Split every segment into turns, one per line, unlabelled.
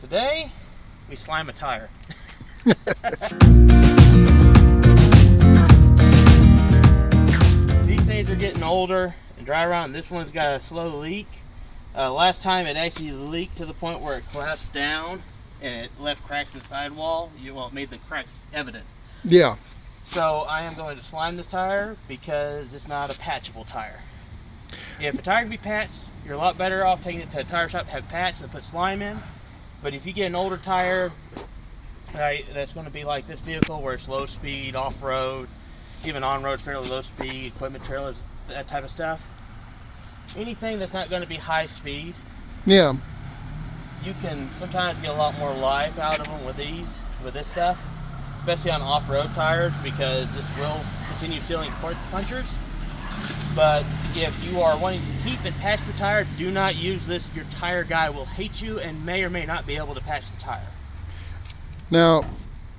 Today, we slime a tire. These things are getting older and dry around. This one's got a slow leak. Last time it actually leaked to the point where it collapsed down and it left cracks in the sidewall. Well, it made the cracks evident.
Yeah.
So I am going to slime this tire because it's not a patchable tire. If a tire can be patched, you're a lot better off taking it to a tire shop, have patched and put slime in. But if you get an older tire, that's going to be like this vehicle where it's low speed, off-road, even on-road fairly low speed, equipment trailers, that type of stuff. Anything that's not going to be high speed,
yeah,
you can sometimes get a lot more life out of them with this stuff, especially on off-road tires, because this will continue sealing punctures. But if you are wanting to keep and patch the tire, do not use this. Your tire guy will hate you and may or may not be able to patch the tire.
Now,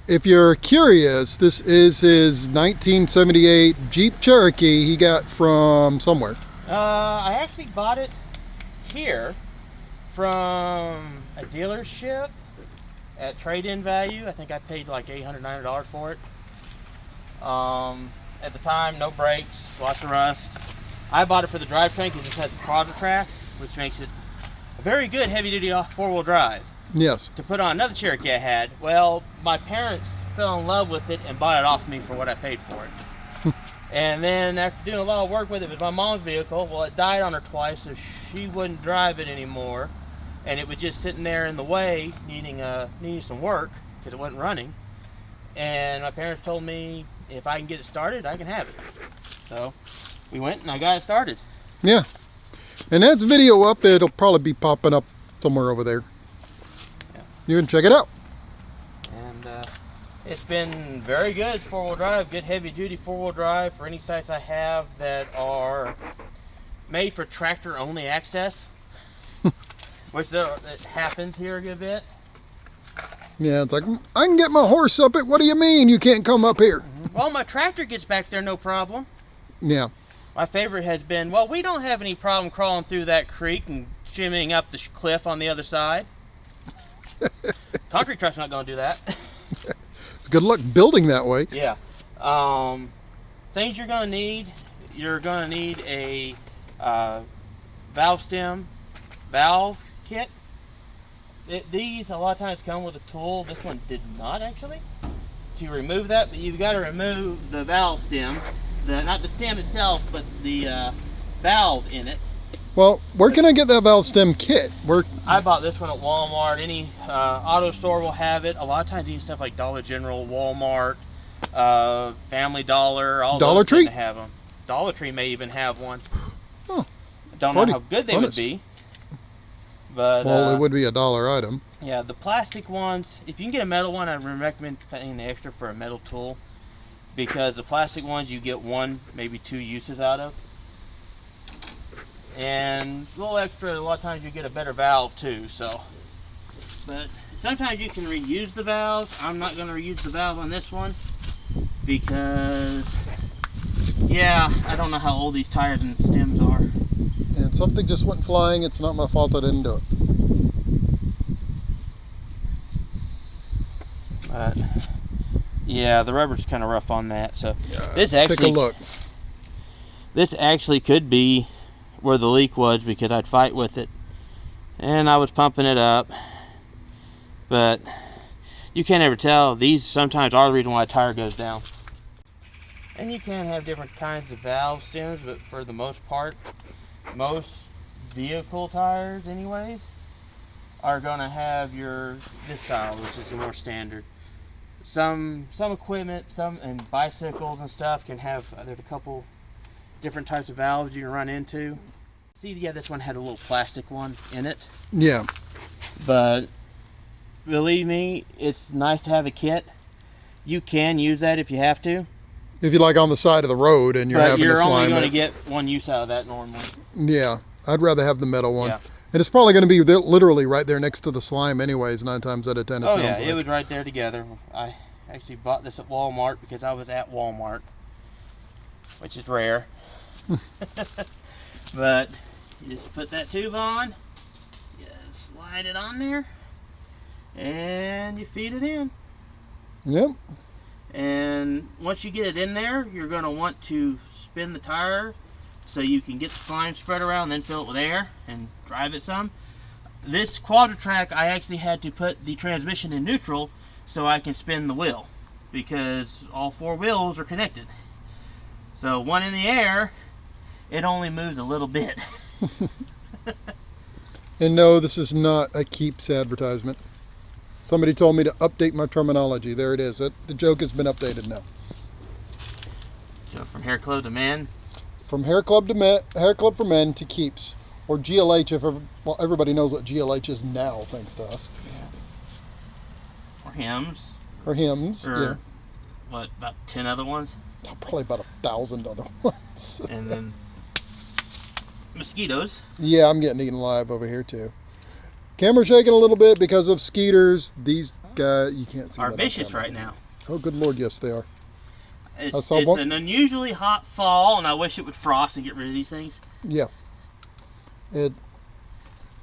if you're curious, this is his 1978 Jeep Cherokee he got from somewhere.
I actually bought it here from a dealership at trade-in value. I think I paid like $800, $900 for it. At the time, no brakes, lots of rust. I bought it for the drivetrain because it has a quadra track, which makes it a very good heavy-duty four-wheel drive.
Yes.
To put on another Cherokee I had, well, my parents fell in love with it and bought it off me for what I paid for it. And then after doing a lot of work with it, it was my mom's vehicle. Well, it died on her twice, so she wouldn't drive it anymore. And it was just sitting there in the way, needing some work because it wasn't running. And my parents told me if I can get it started, I can have it. So we went and I got it started.
Yeah. And that's video up. It'll probably be popping up somewhere over there.
Yeah.
You can check it out.
And it's been very good four-wheel drive, good heavy-duty four-wheel drive for any sites I have that are made for tractor-only access, which it happens here a good bit.
Yeah, it's like, I can get my horse up it. What do you mean you can't come up here?
Well, my tractor gets back there no problem.
Yeah.
My favorite has been, well, we don't have any problem crawling through that creek and shimmying up the cliff on the other side. Concrete truck's not going to do that.
Good luck building that way.
Yeah. Things you're going to need a valve stem, valve kit. These a lot of times come with a tool. This one did not actually. To remove that, but you've got to remove the valve stem, not the stem itself, but the valve in it.
Well, where can I get that valve stem kit?
I bought this one at Walmart. Any auto store will have it. A lot of times, even stuff like Dollar General, Walmart, Family Dollar, all
Dollar
those
Tree
tend to have them. Dollar Tree may even have one.
Oh,
I don't know how good they would be. But,
well, it would be a dollar item.
Yeah, the plastic ones, if you can get a metal one, I recommend paying the extra for a metal tool, because the plastic ones you get one, maybe two uses out of. And a little extra, a lot of times you get a better valve too, so. But sometimes you can reuse the valves. I'm not going to reuse the valve on this one because, yeah, I don't know how old these tires and stems are.
And something just went flying. It's not my fault I didn't do it.
But yeah, the rubber's kind of rough on that. So
Yeah,
this
take a look.
This actually could be where the leak was, because I'd fight with it and I was pumping it up. But you can't ever tell. These sometimes are the reason why a tire goes down. And you can have different kinds of valve stems, but for the most part, most vehicle tires anyways are going to have this style, which is the more standard. Some equipment, and bicycles and stuff can have, there's a couple different types of valves you can run into. See, yeah, this one had a little plastic one in it.
Yeah.
But believe me, it's nice to have a kit. You can use that if you have to.
If you're like on the side of the road and you're having to slime it.
You're only going to get one use out of that normally.
Yeah, I'd rather have the metal one.
Yeah.
And it's probably going to be literally right there next to the slime anyways, 9 times out of 10 it sounds like.
It was right there together. I actually bought this at Walmart because I was at Walmart, which is rare. But you just put that tube on, you slide it on there, and you feed it in.
Yep.
And once you get it in there, you're going to want to spin the tire so you can get the slime spread around, then fill it with air and drive it some. This Quadra-Track, I actually had to put the transmission in neutral so I can spin the wheel, because all 4 wheels are connected. So one in the air, it only moves a little bit.
And no, this is not a Keeps advertisement. Somebody told me to update my terminology. There it is. The joke has been updated now.
So from Hair Club to Men.
From Hair Club for Men to Keeps, or GLH. Well, everybody knows what GLH is now, thanks to us.
Or Hims.
Or Hims.
Or
yeah.
What, about 10 other ones?
Probably about 1,000 other ones.
And then mosquitoes.
Yeah, I'm getting eaten alive over here too. Camera shaking a little bit because of skeeters. These guys, you can't see.
Are vicious right now.
Oh, good Lord, yes they are.
It's an unusually hot fall, and I wish it would frost and get rid of these things.
Yeah.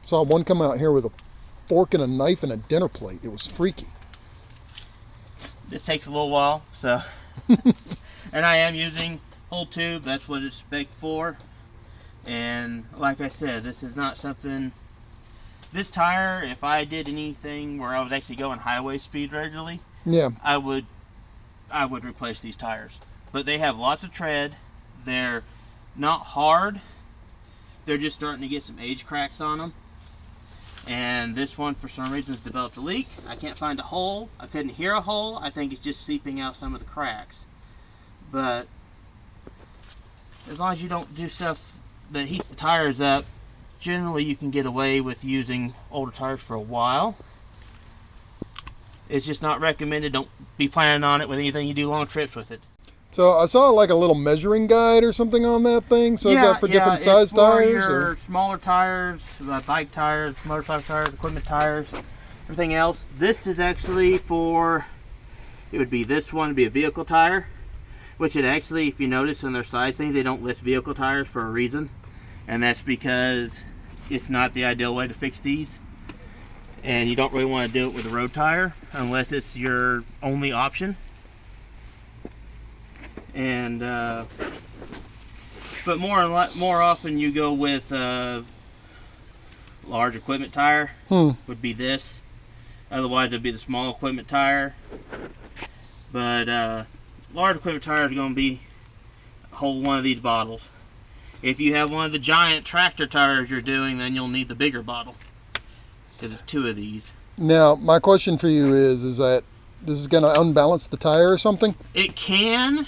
Saw one come out here with a fork and a knife and a dinner plate. It was freaky.
This takes a little while, so. And I am using whole tube. That's what it's spec for. And like I said, this is not something. This tire, if I did anything where I was actually going highway speed regularly,
yeah,
I would replace these tires. But they have lots of tread. They're not hard. They're just starting to get some age cracks on them. And this one, for some reason, has developed a leak. I can't find a hole. I couldn't hear a hole. I think it's just seeping out some of the cracks. But as long as you don't do stuff that heats the tires up, generally you can get away with using older tires for a while. It's just not recommended. Don't be planning on it with anything you do long trips with it.
So I saw like a little measuring guide or something on that thing. So is that for different size
it's
tires?
For your
or?
smaller tires, bike tires, motorcycle tires, equipment tires, everything else. This is actually for, it would be this one, would be a vehicle tire, which it actually, if you notice on their side things, they don't list vehicle tires for a reason. And that's because it's not the ideal way to fix these. And you don't really want to do it with a road tire unless it's your only option. And but more often you go with large equipment tire. Would be this. Otherwise it'd be the small equipment tire. But large equipment tire is going to be hold one of these bottles. If you have one of the giant tractor tires you're doing, then you'll need the bigger bottle, because it's 2 of these.
Now my question for you is that this is going to unbalance the tire or something?
It can.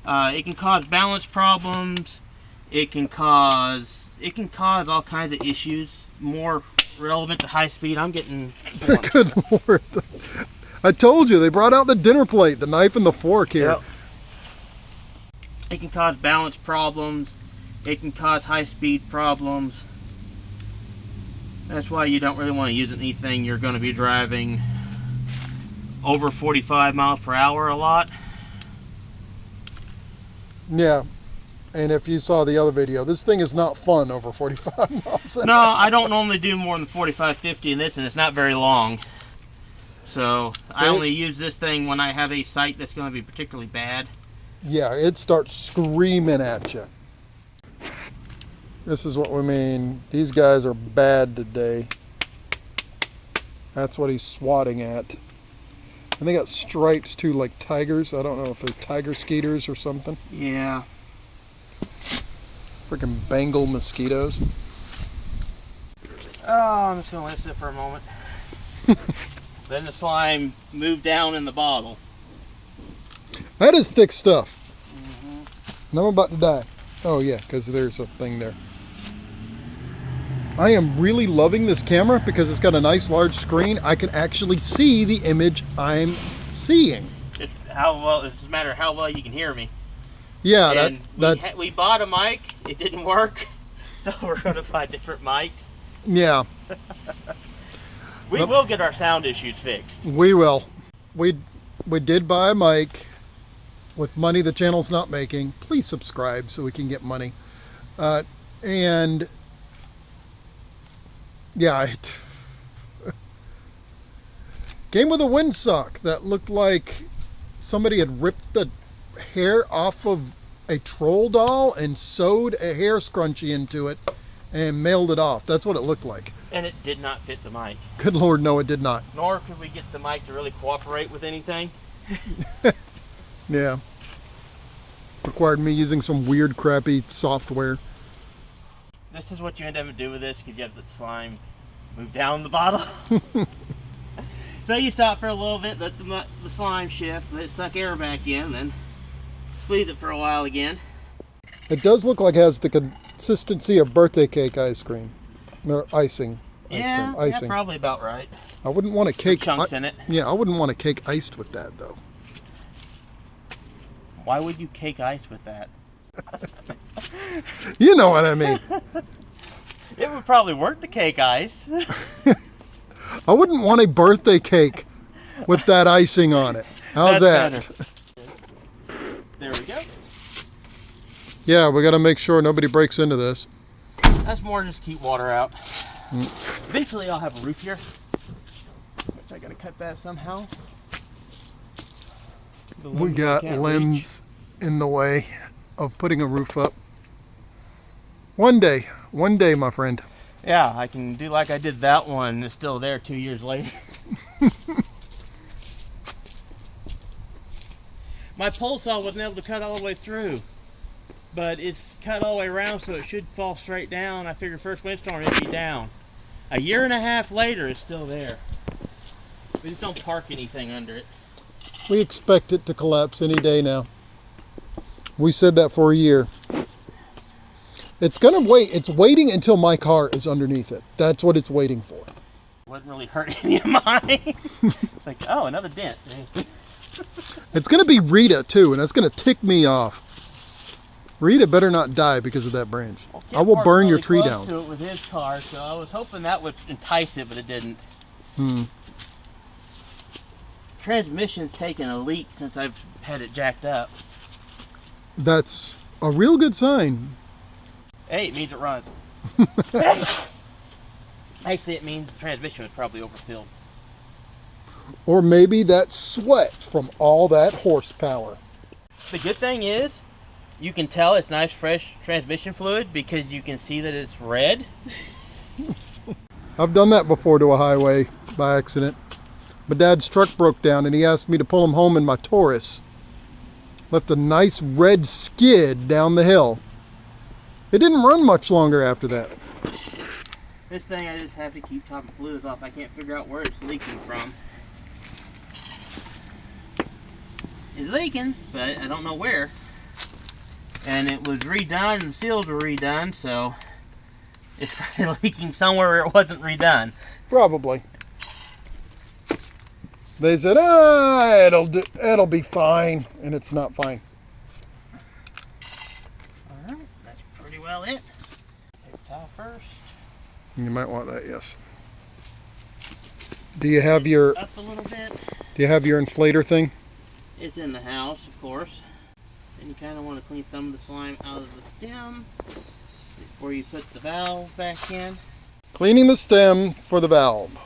It can cause balance problems. It can cause all kinds of issues. More relevant to high speed. I'm getting.
Good Lord! I told you they brought out the dinner plate, the knife and the fork here.
Yep. It can cause balance problems. It can cause high speed problems. That's why you don't really want to use anything you're going to be driving over 45 miles per hour a lot.
Yeah, and if you saw the other video, this thing is not fun over 45 miles an
No,
hour.
I don't normally do more than 45, 50 in this, and it's not very long. So I only use this thing when I have a site that's going to be particularly bad.
Yeah, it starts screaming at you. This is what we mean. These guys are bad today. That's what he's swatting at. And they got stripes too, like tigers. I don't know if they're tiger skeeters or something.
Yeah.
Freaking Bengal mosquitoes.
Oh, I'm just going to let it sit for a moment. Then the slime moved down in the bottle.
That is thick stuff. And I'm about to die. Oh yeah, because there's a thing there. I am really loving this camera because it's got a nice large screen. I can actually see the image I'm seeing.
It's how well, it doesn't matter how well you can hear me.
Yeah,
and we bought a mic. It didn't work, so we're going to buy different mics.
Yeah.
We will get our sound issues fixed.
We will. We did buy a mic with money the channel's not making. Please subscribe so we can get money. And yeah, Came with a windsock that looked like somebody had ripped the hair off of a troll doll and sewed a hair scrunchie into it and mailed it off. That's what it looked like.
And it did not fit the mic.
Good Lord, no, it did not.
Nor could we get the mic to really cooperate with anything.
Yeah. Required me using some weird, crappy software.
This is what you end up doing with this because you have the slime move down the bottle. So you stop for a little bit, let the slime shift, let it suck air back in, then squeeze it for a while again.
It does look like it has the consistency of birthday cake ice cream. Or icing.
Yeah,
Icing.
Yeah, probably about right.
I wouldn't want a cake.
Chunks in it.
Yeah, I wouldn't want a cake iced with that though.
Why would you cake ice with that?
You know what I mean.
It would probably work the cake ice.
I wouldn't want a birthday cake with that icing on it. How's that?
Better. There we go.
Yeah, we got to make sure nobody breaks into this.
That's more just keep water out. Eventually I'll have a roof here, which I got to cut that somehow.
We got limbs in the way of putting a roof up. One day, my friend.
Yeah, I can do like I did that one. It's still there 2 years later. My pole saw wasn't able to cut all the way through, but it's cut all the way around, so it should fall straight down. I figured first windstorm it'd be down. A year and a half later, it's still there. We just don't park anything under it.
We expect it to collapse any day now. We said that for a year. It's gonna wait. It's waiting until my car is underneath it. That's what it's waiting for.
Wouldn't really hurt any of mine. It's like, oh, another dent.
It's gonna be Rita too, and that's gonna tick me off. Rita better not die because of that branch.
Well,
I will burn your
really
tree
close
down.
to it with his car, so I was hoping that would entice it, but it didn't. Transmission's taken a leak since I've had it jacked up.
That's a real good sign.
Hey, it means it runs. Actually, it means the transmission was probably overfilled.
Or maybe that's sweat from all that horsepower.
The good thing is, you can tell it's nice fresh transmission fluid because you can see that it's red.
I've done that before to a highway by accident. My dad's truck broke down and he asked me to pull him home in my Taurus. Left a nice red skid down the hill. It didn't run much longer after that.
This thing I just have to keep topping fluids off. I can't figure out where it's leaking from. It's leaking, but I don't know where. And it was redone and the seals were redone, so it's probably leaking somewhere where it wasn't redone.
Probably. They said, it'll be fine, and it's not fine.
Alright, that's pretty well it. Paper towel first.
You might want that, yes. Do you have your
Up a little bit.
Do you have your inflator thing?
It's in the house, of course. And you kind of want to clean some of the slime out of the stem before you put the valve back in.
Cleaning the stem for the valve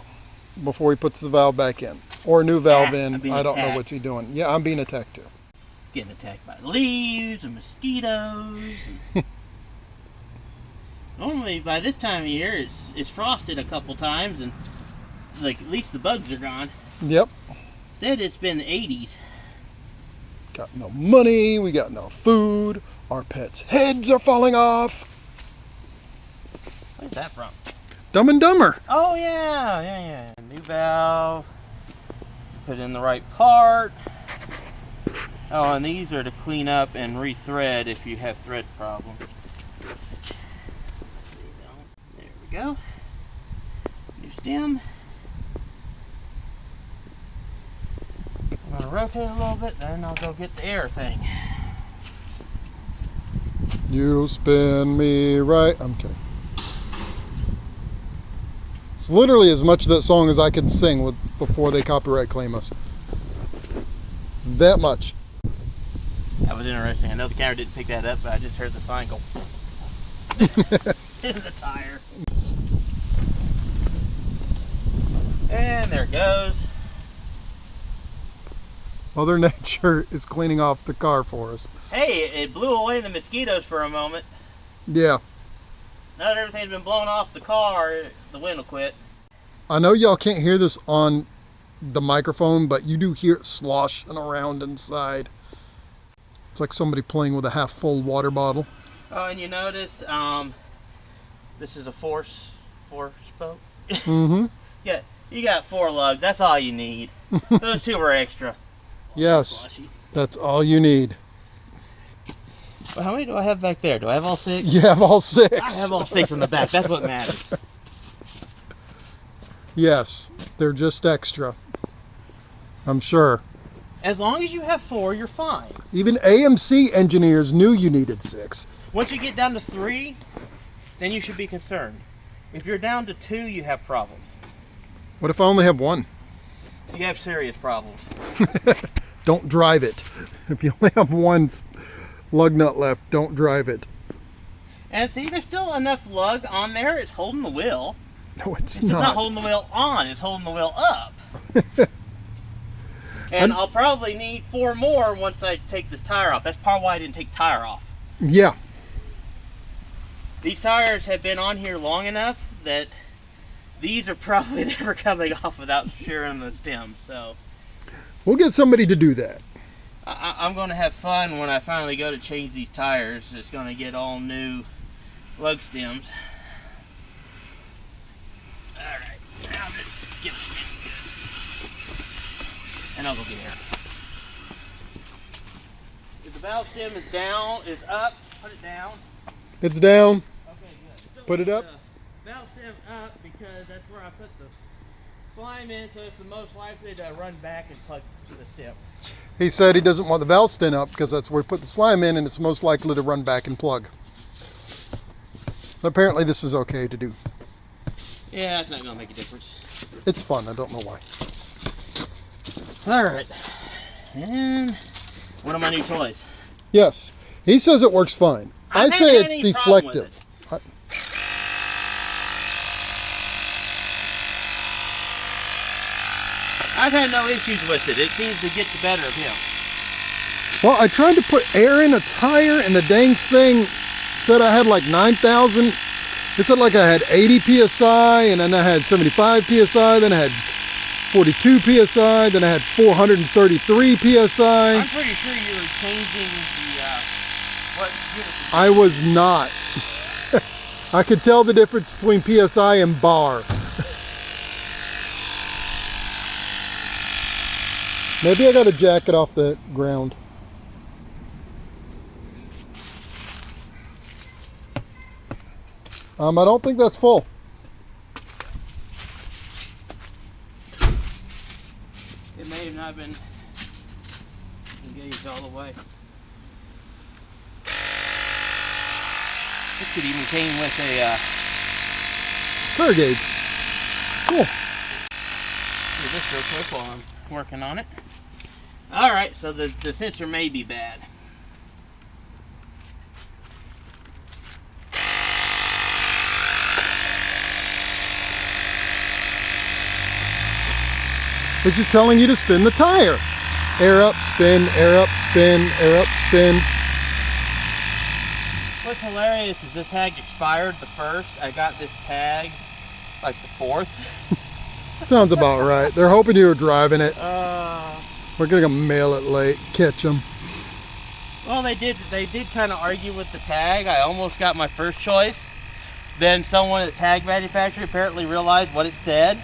before he puts the valve back in. Or a new valve in. I don't know what he's doing. Yeah, I'm being attacked too.
Getting attacked by leaves and mosquitoes. Normally, by this time of year, it's frosted a couple times and like at least the bugs are gone.
Yep.
Instead, it's been the 80s.
Got no money, we got no food, our pets' heads are falling off.
Where's that from?
Dumb and Dumber.
Oh yeah. New valve. Put in the right part. Oh, and these are to clean up and re-thread if you have thread problems. There we go. New stem. I'm gonna rotate a little bit, then I'll go get the air thing.
You spin me right. I'm kidding. It's literally as much of that song as I can sing before they copyright claim us. That much.
That was interesting. I know the camera didn't pick that up, but I just heard the sign go in the tire. And there it goes.
Mother Nature is cleaning off the car for us.
Hey, it blew away the mosquitoes for a moment.
Yeah.
Now that everything's been blown off the car, the wind will quit.
I know y'all can't hear this on the microphone, but you do hear it sloshing around inside. It's like somebody playing with a half-full water bottle.
Oh, and you notice, this is a four spoke.
Mm-hmm.
Yeah, you got 4 lugs. That's all you need. Those 2 were extra.
Yes, that's all you need.
Well, how many do I have back there? Do I have all 6?
You have all 6.
I have all 6 in the back. That's what matters.
Yes, they're just extra. I'm sure.
As long as you have 4, you're fine.
Even AMC engineers knew you needed 6.
Once you get down to 3, then you should be concerned. If you're down to 2, you have problems.
What if I only have 1?
You have serious problems.
Don't drive it. If you only have 1 lug nut left, don't drive it.
And see, there's still enough lug on there. It's holding the wheel.
No, it's
It's
not.
not holding the wheel on. It's holding the wheel up. And I'll probably need 4 more once I take this tire off. That's part why I didn't take the tire off.
Yeah.
These tires have been on here long enough that these are probably never coming off without shearing the stems. So
We'll get somebody to do that.
I'm going to have fun when I finally go to change these tires. It's going to get all new lug stems. Alright, now let's get it spinning good. And I'll go get air. If the valve stem is down, is up, put it down.
It's down.
Okay, good. Still
Put it up.
the valve stem up because that's where I put the slime in, so it's the most likely to run back and plug to the stem.
He said he doesn't want the valve stem up because that's where he put the slime in and it's most likely to run back and plug. But apparently this is okay to do.
Yeah, it's not going to make a difference.
It's fun. I don't know why.
Alright. And one of my new toys.
Yes. He says it works fine. I
I've
say
had
it's
any problem with
deflective.
I've had no issues with it. It seems to get the better of him.
Well, I tried to put air in a tire and the dang thing said I had like 9,000. It said like I had 80 PSI and then I had 75 PSI, then I had 42 PSI, then I had 433 PSI.
I'm pretty sure you were changing the, what unit.
I was not. I could tell the difference between PSI and bar. Maybe I got to jack it off the ground. I don't think that's full.
It may have not been engaged all the way. This could even came with a
Clear gauge. Cool.
do this real quick while I'm working on it. Alright, so the sensor may be bad.
Which is telling you to spin the tire. Air up, spin, air up, spin, air up, spin.
What's hilarious is this tag expired the 1st. I got this tag like the 4th.
Sounds about right. They're hoping you were driving it.
Uh,
We're gonna mail it late, catch them.
well, they did kind of argue with the tag. I almost got my first choice. Then someone at the tag manufacturer apparently realized what it said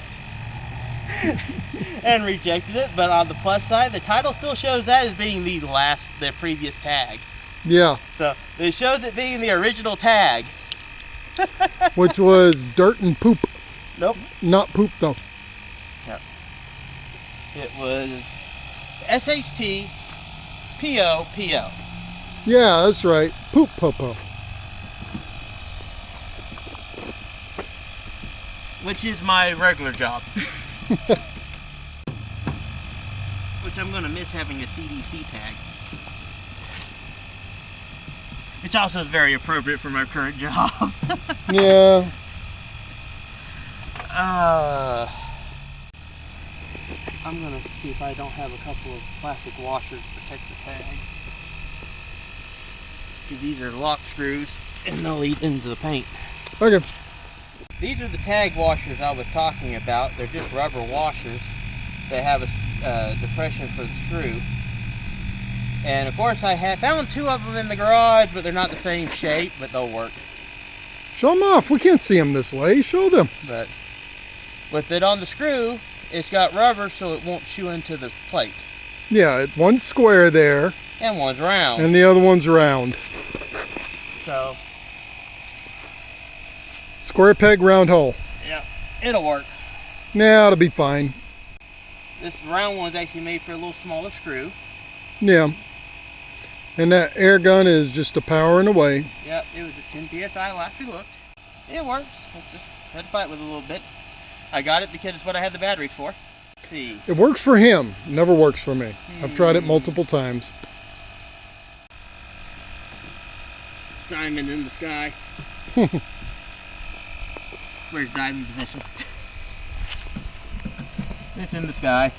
and rejected it. But on the plus side, the title still shows that as being the previous tag.
Yeah,
So it shows it being the original tag.
which was dirt and poop.
Nope.
Not poop though.
It was SHT PO.
Yeah, that's right. Poop popo.
Which is my regular job. Which I'm going to miss having a CDC tag. Which also is very appropriate for my current job.
Yeah.
I'm gonna see if I don't have a couple of plastic washers to protect the tag. These are lock screws and they'll lead into the paint.
Okay.
These are the tag washers I was talking about. They're just rubber washers. They have a depression for the screw. And of course I have found 2 of them in the garage, but they're not the same shape, but they'll work.
Show them off. We can't see them this way. Show them.
But with it on the screw, it's got rubber so it won't chew into the plate.
Yeah, one's square there.
And one's round.
And the other one's round.
So.
Square peg, round hole.
Yeah, it'll work.
Yeah, it'll be fine.
This round one's actually made for a little smaller screw.
Yeah. And that air gun is just a powering away.
Yep, it was at 10 psi last we looked. It works. Let's just had to fight with it a little bit. I got it because it's what I had the batteries for. Let's see.
It works for him. Never works for me. I've tried it multiple times.
Diamond in the sky. Where's diamond position? It's in the sky.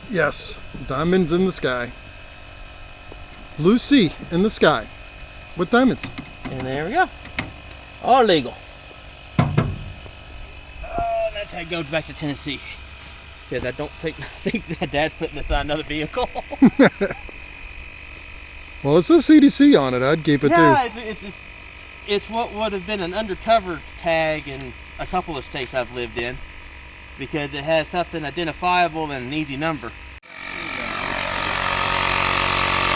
Yes, diamonds in the sky. Blue sea in the sky with diamonds.
And there we go. All legal. That tag goes back to Tennessee. Because I don't think that Dad's putting this on another vehicle.
Well, it says CDC on it. I'd keep it too.
It's what would have been an undercover tag in a couple of states I've lived in. Because it has something identifiable and an easy number.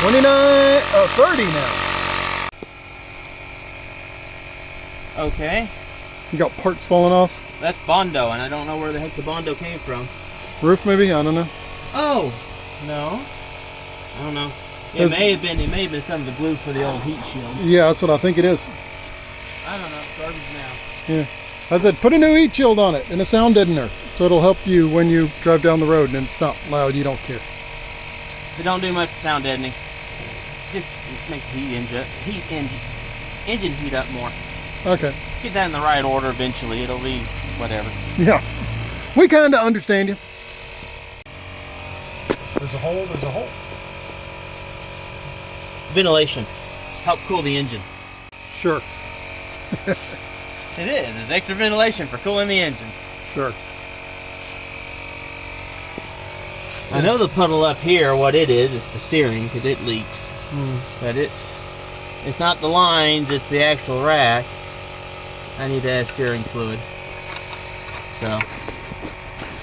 30 now.
Okay.
You got parts falling off?
That's Bondo, and I don't know where the heck the Bondo came from.
Roof maybe? I don't know.
Oh, no. I don't know. It may have been some of the glue for the old heat shield.
Yeah, that's what I think it is.
I don't know. Garbage now.
Yeah. I said put a new heat shield on it and a sound deadener. So it'll help you when you drive down the road and it's not loud, you don't care.
It don't do much sound deadening. Just makes the engine heat up more.
Okay.
Get that in the right order eventually. It'll be whatever.
Yeah. We kind of understand you. There's a hole, there's a hole.
Ventilation. Help cool the engine.
Sure.
It is. There's extra ventilation for cooling the engine.
Sure.
I know the puddle up here, what it is the steering, because it leaks. But it's not the lines, it's the actual rack. I need to add steering fluid. So,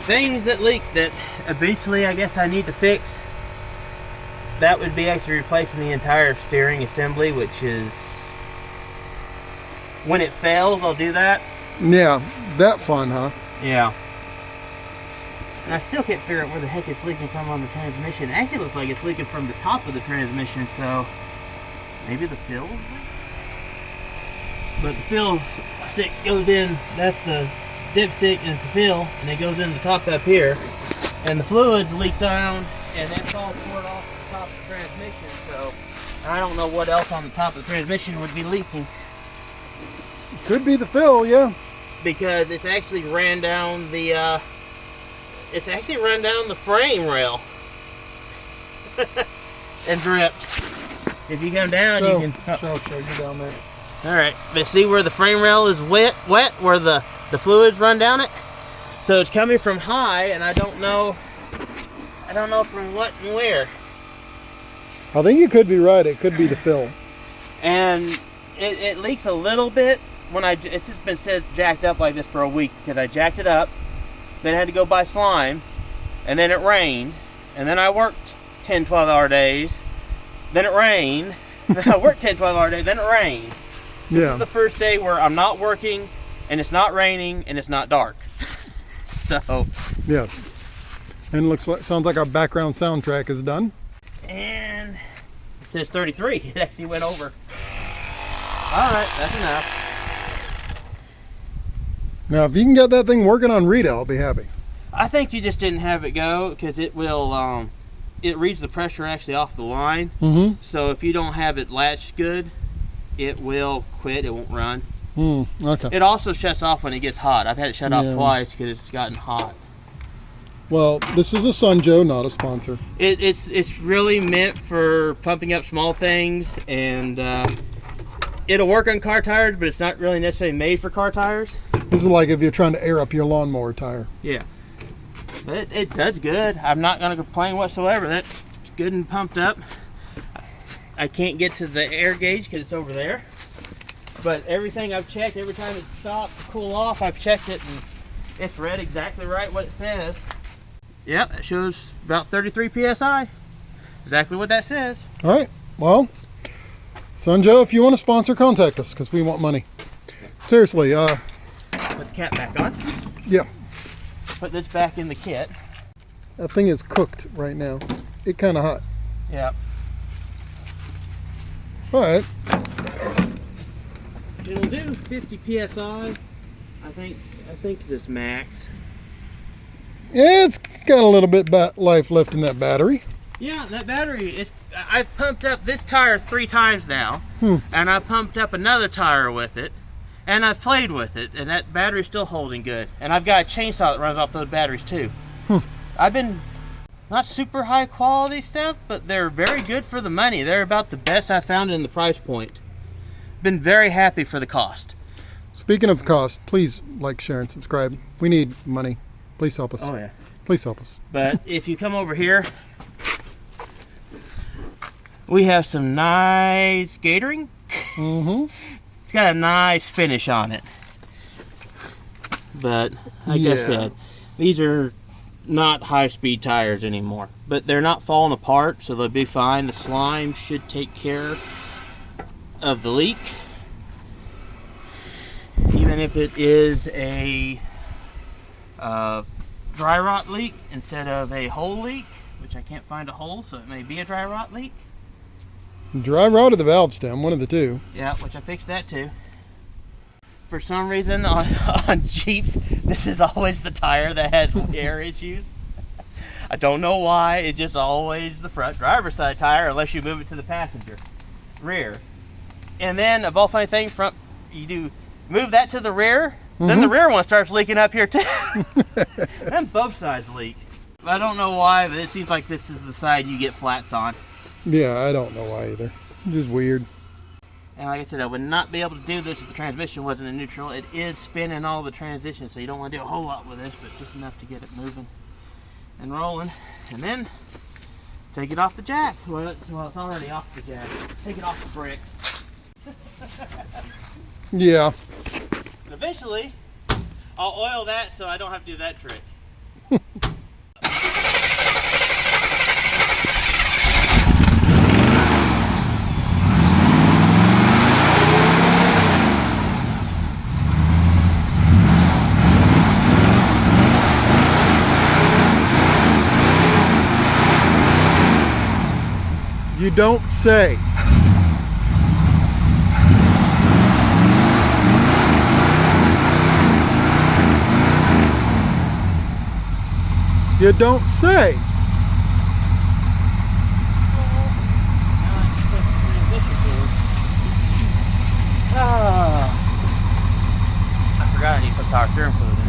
things that leak that eventually I guess I need to fix. That would be actually replacing the entire steering assembly, which is, when it fails, I'll do that.
Yeah, that fun, huh?
Yeah. And I still can't figure out where the heck it's leaking from on the transmission. It actually looks like it's leaking from the top of the transmission, so maybe the fill is leaking? But the fill stick goes in, that's the dipstick and it's the fill, and it goes in the top up here. And the fluids leak down, and that's all poured off the top of the transmission, so I don't know what else on the top of the transmission would be leaking.
Could be the fill, yeah.
Because it's actually ran down the frame rail and dripped. If you come down, you can.
I'll show you down there.
All right, but see where the frame rail is wet, where the fluids run down it. So it's coming from high, and I don't know from what and where.
I think you could be right. It could be the fill.
And it leaks a little bit when it's just been jacked up like this for a week because I jacked it up. Then I had to go buy slime, and then it rained, and then I worked 10, 12-hour days, then it rained, then I worked 10, 12-hour days, then it rained. This is the first day where I'm not working, and it's not raining, and it's not dark. So.
Yes. And sounds like our background soundtrack is done.
And it says 33. It actually went over. All right, that's enough.
Now, if you can get that thing working on Rita, I'll be happy.
I think you just didn't have it go because it will, it reads the pressure actually off the line.
Mm-hmm.
So if you don't have it latched good, it will quit. It won't run.
Okay.
It also shuts off when it gets hot. I've had it shut off twice because it's gotten hot.
Well, this is a Sunjoe, not a sponsor.
It's really meant for pumping up small things, and it'll work on car tires, but it's not really necessarily made for car tires.
This is like if you're trying to air up your lawnmower tire.
Yeah. But it does good. I'm not going to complain whatsoever. That's good and pumped up. I can't get to the air gauge because it's over there. But everything I've checked, every time it stops to cool off, I've checked it and it's read exactly right what it says. Yep, it shows about 33 PSI. Exactly what that says.
All right. Well, Sunjoe, if you want to sponsor, contact us because we want money. Seriously.
Put the cap back on.
Yeah.
Put this back in the kit.
That thing is cooked right now. It's kind of hot.
Yep.
All right.
It'll do 50 PSI. I think this max.
Yeah, it's got a little bit life left in that battery.
Yeah, that battery, I've pumped up this tire 3 times now, and I pumped up another tire with it, and I've played with it, and that battery's still holding good. And I've got a chainsaw that runs off those batteries too. I've been, not super high quality stuff, but they're very good for the money. They're about the best I found in the price point. Been very happy for the cost.
Speaking of cost, please like, share, and subscribe. We need money. Please help us.
Oh yeah.
Please help us.
But if you come over here, we have some nice gatering. It's got a nice finish on it. But like I said, these are not high-speed tires anymore. But they're not falling apart, so they'll be fine. The slime should take care of the leak. Even if it is a dry rot leak instead of a hole leak, which I can't find a hole, so it may be a dry rot leak.
Dry rot or the valve stem, one of the two.
Yeah, which I fixed that too. For some reason on Jeeps, this is always the tire that has air issues. I don't know why, it's just always the front driver's side tire unless you move it to the passenger rear. And then, of all funny things, you do move that to the rear, then the rear one starts leaking up here too. Then both sides leak. I don't know why, but it seems like this is the side you get flats on.
Yeah, I don't know why either. It's just weird.
And like I said, I would not be able to do this if the transmission wasn't in neutral. It is spinning all the transitions, so you don't want to do a whole lot with this, but just enough to get it moving and rolling. And then take it off the jack. Well, it's already off the jack. Take it off the bricks.
Yeah.
And eventually, I'll oil that so I don't have to do that trick.
You don't say. You don't say.
I forgot I need to put power steering fluid in it.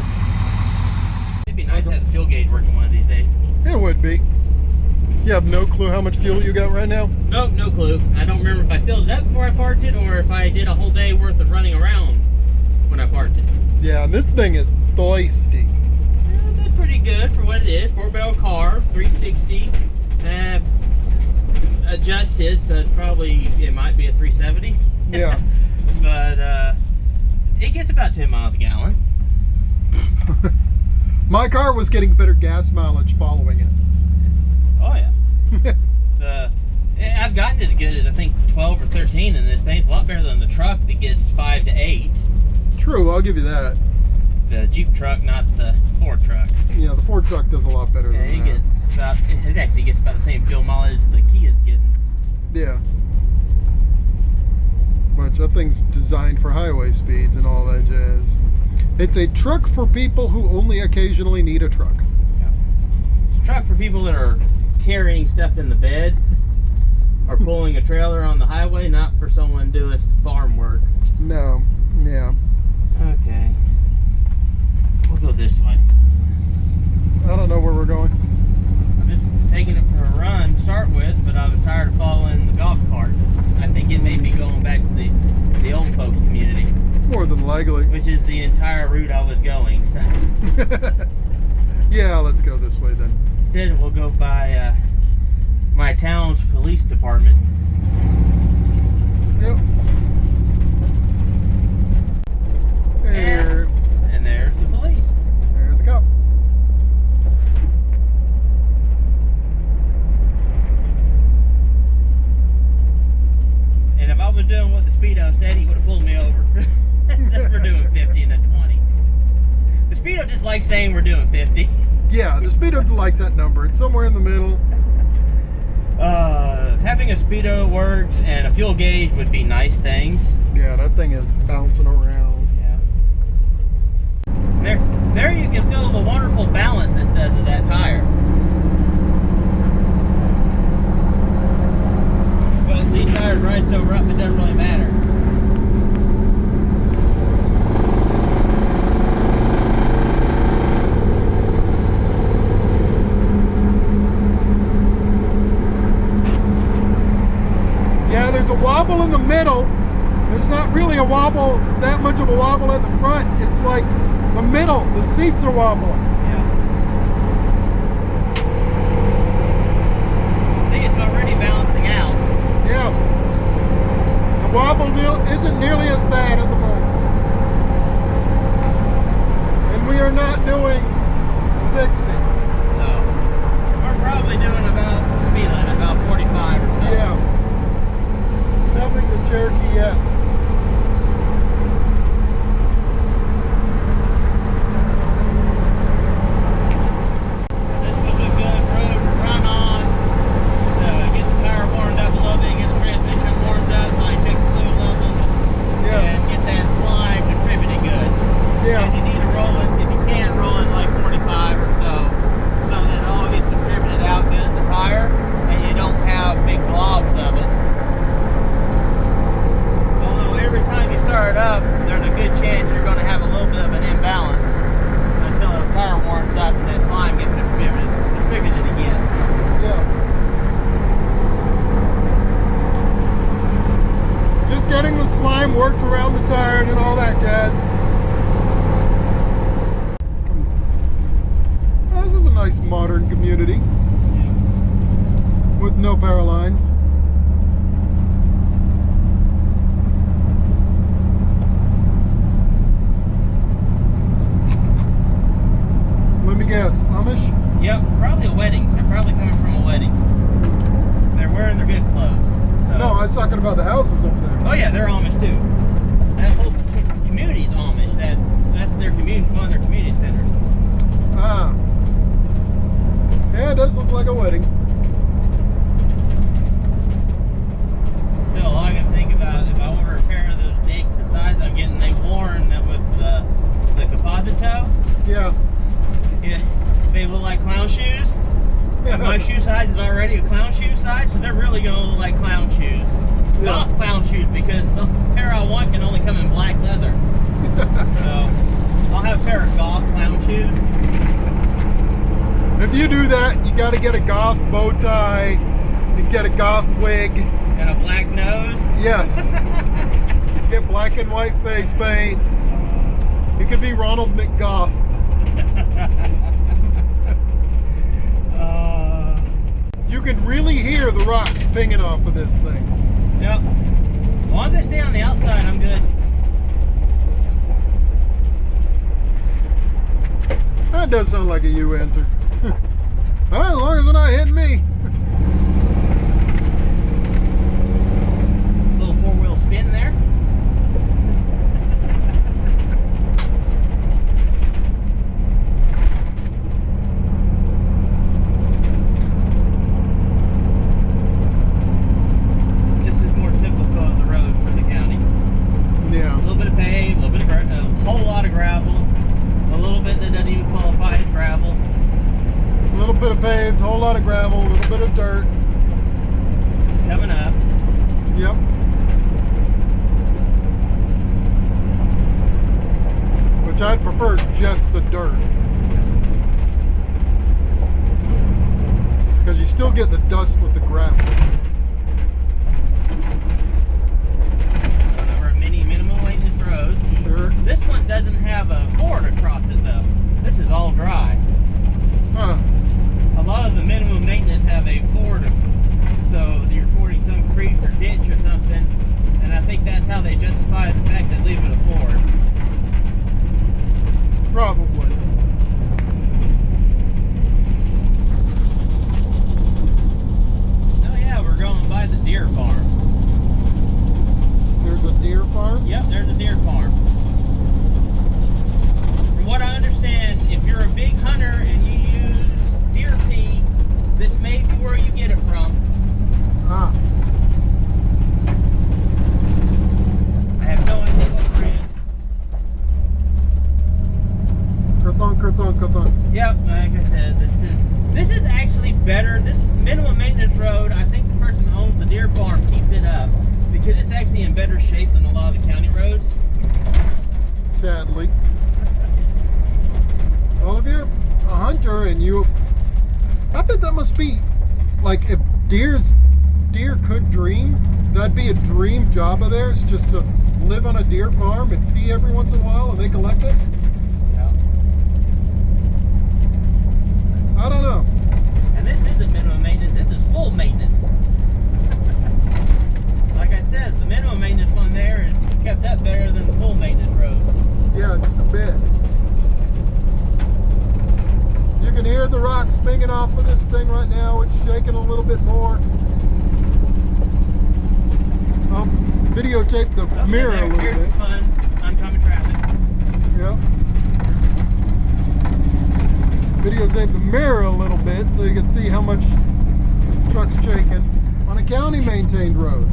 It'd be nice to have the fuel gauge working one of these days.
It would be. You have no clue how much fuel you got right now?
Nope, no clue. I don't remember if I filled it up before I parked it or if I did a whole day worth of running around when I parked it.
Yeah, and this thing is thirsty.
Yeah, that's pretty good for what it is. 4-barrel car, 360, adjusted, so it's probably, it might be a 370.
Yeah.
But it gets about 10 miles a gallon.
My car was getting better gas mileage following it.
Oh yeah. I've gotten as good as I think 12 or 13 in this thing. It's a lot better than the truck that gets 5 to 8.
True, I'll give you that.
The Jeep truck, not the Ford truck.
Yeah, the Ford truck does a lot better than that.
It actually gets about the same fuel mileage the Kia's getting.
Yeah. Which that thing's designed for highway speeds and all that jazz. It's a truck for people who only occasionally need a truck.
Yeah. It's a truck for people that are carrying stuff in the bed or pulling a trailer on the highway, not for someone doing farm work.
No, yeah.
Okay. We'll go this way.
I don't know where we're going.
I'm just taking it for a run to start with, but I was tired of following the golf cart. I think it may be going back to the old folks community.
More than likely.
Which is the entire route I was going. So.
Yeah, let's go this way then.
Instead, we'll go by my town's police department.
Yep. There.
And there's the police.
There's a cop.
And if I was doing what the speedo said, he would have pulled me over. Except for doing 50 and a 20. The speedo just likes saying we're doing 50.
Yeah, the speedo likes that number. It's somewhere in the middle.
Having a speedo works and a fuel gauge would be nice things.
Yeah, that thing is bouncing around.
Yeah. There you can feel the wonderful balance this does to that tire. But these tires ride so rough it doesn't really matter.
There's a wobble in the middle. There's not really a wobble, that much of a wobble at the front. It's like the middle, the seats are wobbling.
Yeah. I think it's already balancing out.
Yeah. The wobble isn't nearly as bad at the moment. And we are not doing 60.
No. We're probably doing about speed limit, about 45 or so.
Yeah. Filming the Cherokee S.
This was a good road to run on to get the tire warmed up a little bit, get the transmission warmed up, so I check the fluid levels, and get that slime contributing good.
Yeah.
And you need to roll it, if you can, roll it like 45 or so that it all gets contributed out good in the tire, and you don't have big globs of it. Every time you start up, there's a good chance you're going to have a little bit of an imbalance until the tire warms up and that slime gets distributed again.
Yeah. Just getting the slime worked around the tire and all that jazz. Well, this is a nice modern community.
Yeah.
With no power lines. Let me guess, Amish?
Yep, probably a wedding. They're probably coming from a wedding. They're wearing their good clothes. So.
No, I was talking about the houses over there.
Oh yeah, they're Amish too. That whole community's Amish. That's their community, one of their community centers.
Ah. Yeah, it does look like a wedding.
Still, all I can think about if I order a pair of those digs the size I'm getting, they worn with the composite toe.
Yeah.
Yeah, they look like clown shoes.
Yeah.
My shoe size is already a clown shoe size, so they're really going to look like clown shoes.
Yes.
Golf clown shoes, because the pair I want can only come in black leather. So, I'll have a pair of golf clown shoes.
If you do that, you got to get a goth bow tie, you get a goth wig.
And a black nose.
Yes. Get black and white face paint. It could be Ronald McGoth. You could really hear the rocks pinging off of this thing.
Yep. As long as I stay on the outside, I'm good.
That does sound like a you answer. Well, as long as they're not hitting me.
Little four-wheel spin there.
Bit of paved, whole lot of gravel, a little bit of dirt.
It's coming up.
Yep. Which I'd prefer just the dirt. still get the dust with the gravel.
Over a mini minimal maintenance road.
Sure.
This one doesn't have a ford across it though. This is all dry.
Huh.
A lot of the minimum maintenance have a ford, so you're fording some creek or ditch or something, and I think that's how they justify the fact that leave it a ford.
Probably.
Oh yeah, we're going by the deer farm.
There's a deer farm?
Yep, there's a deer farm. From what I understand, if you're a big hunter and you use deer pee, this may be where you get it from.
Ah.
I have no idea what brand.
Kerthon, kerthon, kerthon.
Yep, like I said, this is actually better. This minimum maintenance road, I think the person who owns the deer farm keeps it up because it's actually in better shape than a lot of the county roads.
Sadly. Well, if you're a hunter and you, I bet that must be, like, if deer could dream, that'd be a dream job of theirs, just to live on a deer farm and pee every once in a while and they collect it.
Yeah.
I don't know.
And this isn't minimum maintenance, this is full maintenance. Like I said, the minimum maintenance one there is kept up better than the full maintenance roads.
Yeah, just a bit. You can hear the rocks pinging off of this thing right now. It's shaking a little bit more. I'll videotape the mirror a little
Here's
bit.
fun, oncoming traffic.
Yep. Videotape the mirror a little bit so you can see how much this truck's shaking on a county maintained road.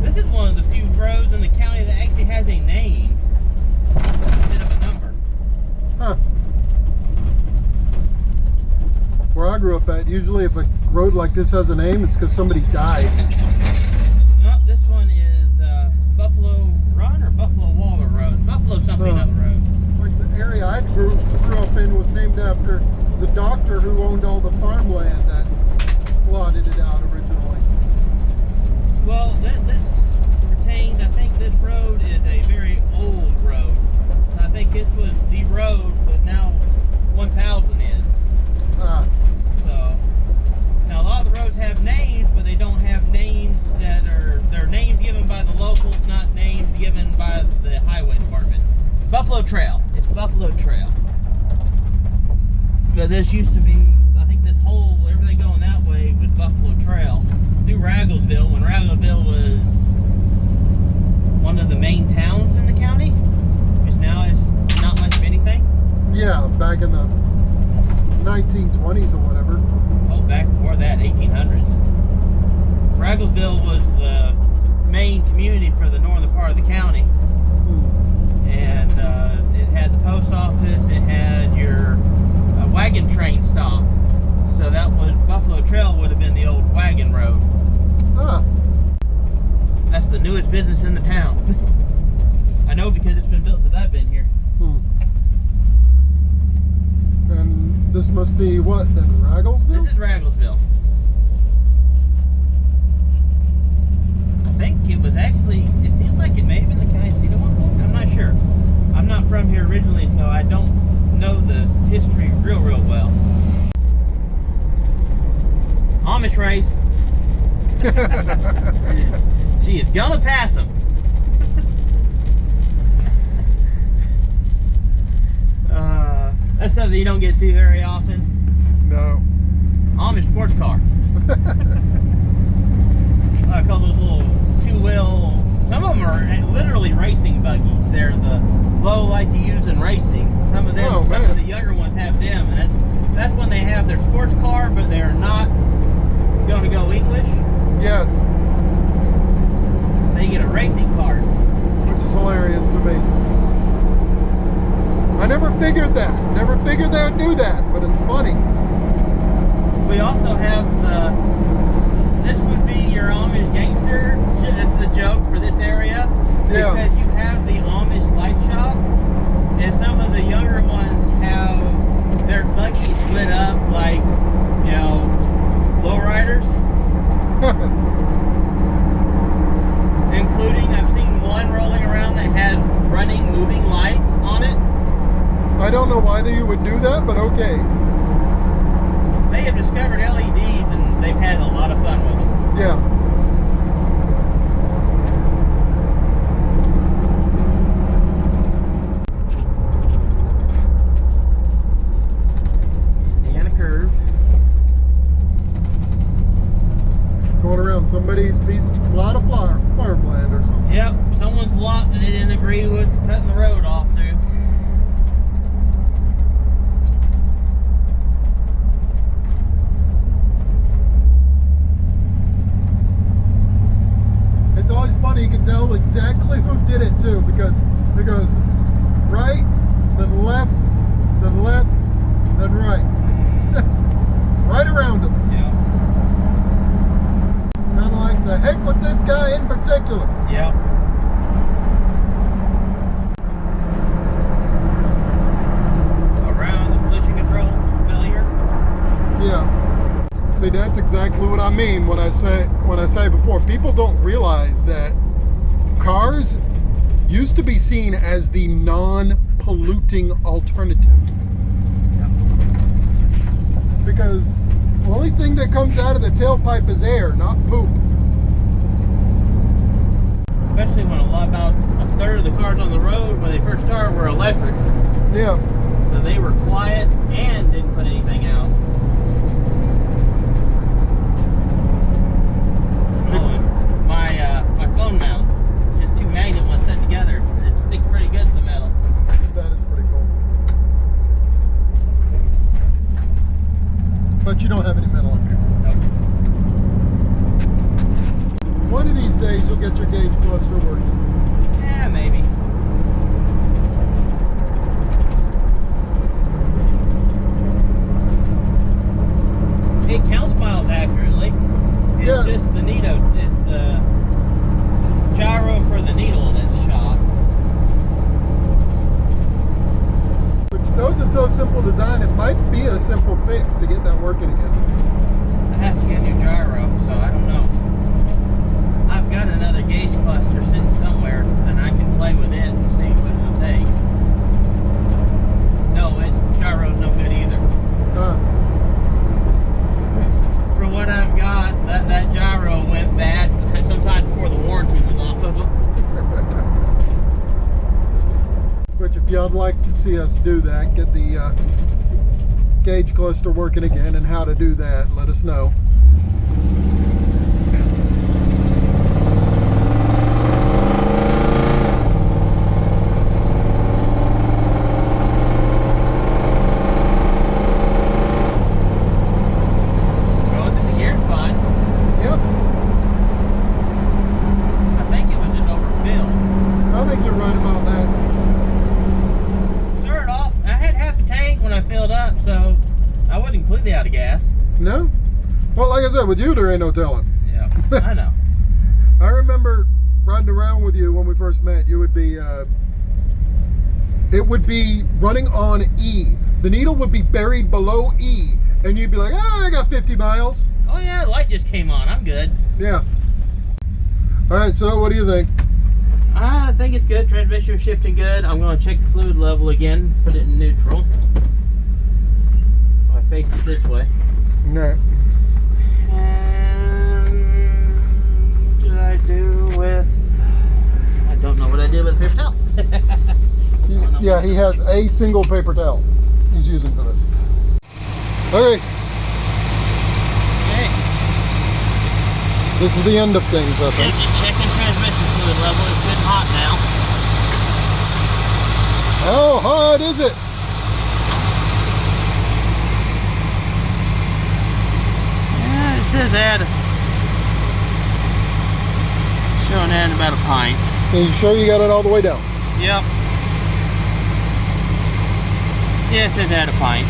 This is one of the few roads in the county that actually has a name instead of a number.
Huh. Where I grew up at, usually if a road like this has a name, it's because somebody died.
No, this one is Buffalo Run or Buffalo Waller Road. Buffalo something other road.
Like the area I grew up in was named after the doctor who owned all the farmland that plotted it out originally.
Well, this retains, I think this road is a very old road. So I think this was the road, but now 1000 is.
Ah,
So, now a lot of the roads have names, but they don't have names that are, they're names given by the locals, not names given by the highway department. Buffalo Trail. It's Buffalo Trail. But this used to be, I think this whole, everything going that way was Buffalo Trail through Ragglesville, when Ragglesville was one of the main towns in the county, which now is not much of anything.
yeah, back in the 1920s or whatever.
Oh, back before that, 1800s. Ragglesville was the main community for the northern part of the county. And it had the post office, it had your wagon train stop. So that was, Buffalo Trail would have been the old wagon road.
Ah,
That's the newest business in the town. I know because it's been built since I've been here.
and this must be what then, Ragglesville?
This is Ragglesville. I think it was actually, it seems like it may have been the county seat at one point. I'm not sure. I'm not from here originally, so I don't know the history real well. Amish race. She is gonna pass them. That's something you don't get to see very often.
No.
Amish sports car. I call those little two-wheel. Some of them are literally racing buggies. They're the low light to use in racing. Some of them, some of the younger ones have them. And that's when they have their sports car, but they're not going to go English.
Yes.
They get a racing cart.
Which is hilarious to me. I never figured that. Never figured they would do that, but it's funny.
We also have this would be your Amish gangster. That's the joke for this area.
Yeah.
Because you have the Amish light shop, and some of the younger ones have their bike
why you would do that, but okay.
They have discovered LEDs and they've had a lot of fun with them.
Yeah. Going around somebody's plot of farmland or something.
Yep, someone's lot that they didn't agree with cutting the road off through.
It's always funny, you can tell exactly who did it too, because it goes right, then left, then left, then right. Right around them.
Yeah.
Kind of like the heck with this guy in particular.
Yep. Around the collision control failure.
Yeah. See, that's exactly what I mean when I say before. People don't realize that cars used to be seen as the non-polluting alternative.
Yep.
Because the only thing that comes out of the tailpipe is air, not poop.
Especially when about a third of the cars on the road when they first started were electric.
Yeah.
So they were quiet and didn't put anything out. Oh, and my phone mount, just two magnet ones set together, it sticks pretty good to the metal.
That is pretty cool. But you don't have any metal up here.
Nope.
One of these days you'll get your gauge cluster working.
Yeah, maybe. It counts miles accurately. It's
Yeah.
just the needle. It's the gyro for the needle that's shot.
But those are so simple design, it might be a simple fix to get that working again.
I have to get a new gyro, so I don't know. I've got another gauge cluster sitting somewhere, and I can play with it and see what it'll take. No, its gyro's no good either. For what I've got, that gyro went bad sometime before the warranty was off of it.
Which if y'all'd like to see us do that, get the gauge cluster working again, and how to do that, let us know.
Out of gas.
No? Well, like I said, with you, there ain't no telling.
Yeah, I know.
I remember riding around with you when we first met. You would be, it would be running on E. The needle would be buried below E, and you'd be like, oh, I got 50 miles.
Oh yeah, the light just came on. I'm good.
Yeah. All right, so what do you think?
I think it's good. Transmission shifting good. I'm going to check the fluid level again, put it in neutral. Face it this way.
No.
And did I do with? I don't know what I did with the paper towel.
Yeah, he has a single paper towel he's using for this. Okay.
Okay.
This is the end of things, I think.
Checking transmission fluid level. It's getting hot now.
How hot is it?
It says add, showing add about a pint.
Are you sure you got it all the way down?
Yep. Yeah, it says add a pint.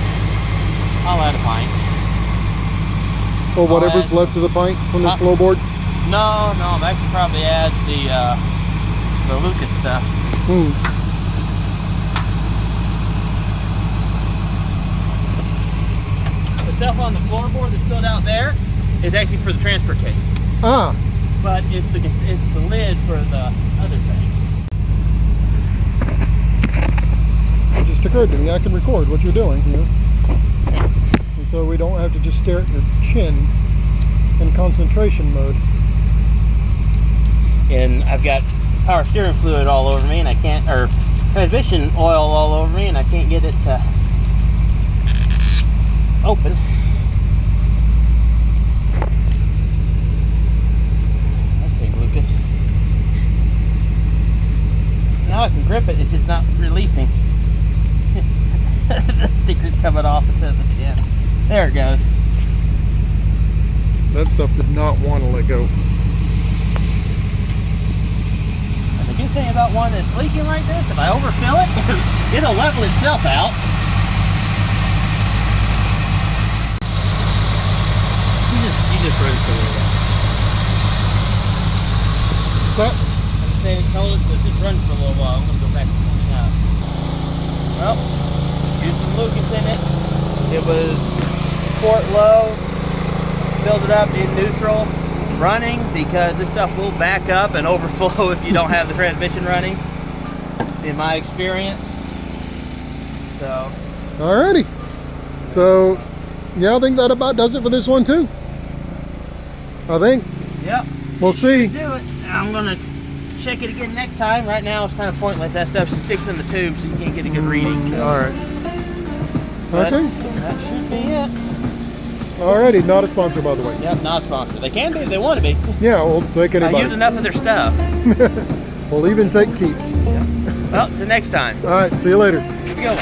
I'll add a pint.
Or whatever's left of the pint from the floorboard?
No, that could probably add the Lucas stuff. The stuff on the floorboard that's filled out there is actually for the transfer case.
Ah.
But it's the lid for the other thing.
just occurred to me, I can record what you're doing here. And so we don't have to just stare at your chin in concentration mode.
And I've got power steering fluid all over me, and I can't, or transmission oil all over me, and I can't get it to open. Okay, Lucas. Now I can grip it, it's just not releasing. The sticker's coming off into the tin. There it goes.
That stuff did not want to let go.
And the good thing about one that's leaking like this, if I overfill it, it'll level itself out. You just run for a little while.
That,
I'm saying it told us to just run for a little while. I'm going to go back to cleaning up. Well, used some Lucas in it. It was quart low. Filled it up in neutral. Running, because this stuff will back up and overflow if you don't have the transmission running, in my experience. So.
alrighty. So, yeah, I think that about does it for this one too. I think.
Yep.
We'll see.
Do it. I'm gonna check it again next time. Right now it's kind of pointless. That stuff sticks in the tube, so you can't get a good reading. So.
All right.
But
okay.
That should be it.
Alrighty, not a sponsor, by the way.
Yep, not a sponsor. They can be if they want to be.
Yeah, we'll take
I
anybody.
use enough of their stuff.
We'll even take keeps.
Yep. Well, till next time.
All right, see you later.
Here we go.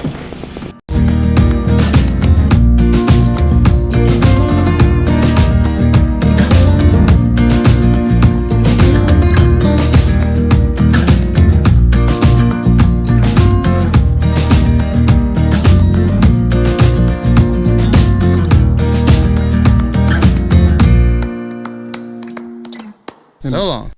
So long.